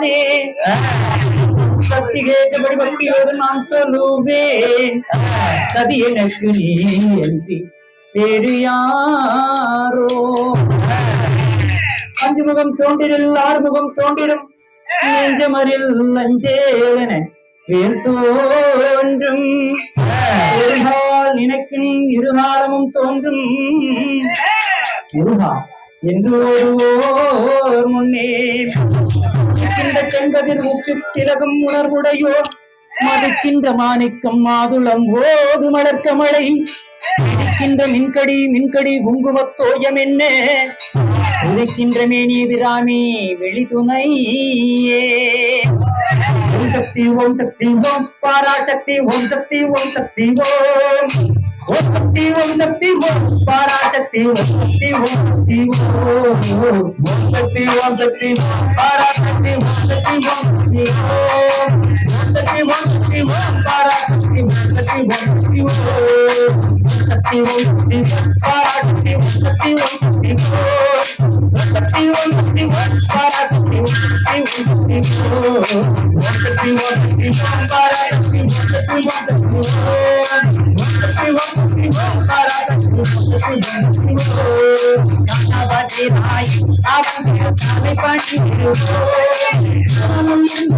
தானே சக்தி கேட்டபடி பக்தியோடு நான் சொல்லுவேன் கதி எனக்கு நீ என்று வேறு யாரோ அஞ்சு முகம் தோன்றிடில் ஆறு முகம் தோன்றிடும் நெஞ்சமரில் லஞ்சேவன வேல் தோன்றும் நினைக்கும் இருகாலமும் தோன்றும் முருகா என்று ஒருவோர் முன்னே இந்த செங்கதிர் உச்சு திலகம் உணர்வுடையோ மதிக்கின்ற மாணிக்கம் மாதுளம் ஓது மலர்க்க மழை இருக்கின்ற மின்கடி குங்குமத்தோயம் என்ன உதிக்கின்ற மேனீதிராமி வெளி துணையே ஓம் சக்தி ஓம் சக்தி ஓம் பாராசக்தி ஓம் சக்தி ஓம் சக்தி ஓம் ஓம் சக்தி ஓம் சக்தி ஓம் பாராசக்தி ஓம் சக்தி ஓம் சக்தி ஓம் ஓம் சக்தி ஓம் சக்தி பாராசக்தி ஓம் சக்தி ஓம் சக்தி ஓம் சக்தி ஓம் சக்தி ஓம் பாராசக்தி ஓம் சக்தி ஓம் சக்தி ஓம் சக்தி ஓம் சக்தி பாராசக்தி ஓம் சக்தி ஓம் சக்தி ஓம் சக்தி ஓம் சக்தி பாராசக்தி ஓம் சக்தி ஓம் சக்தி ஓம் சக்தி ஓம் சக்தி பாராசக்தி ஓம் சக்தி ஓம் சக்தி ஓம் சக்தி ஓம் சக்தி பாராசக்தி ஓம் சக்தி ஓம் சக்தி ஓம் நானாபாதி ராய் ஆவன் தாமே பாட்டி நானும் வெளுதற்கு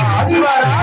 ஆதிவாரா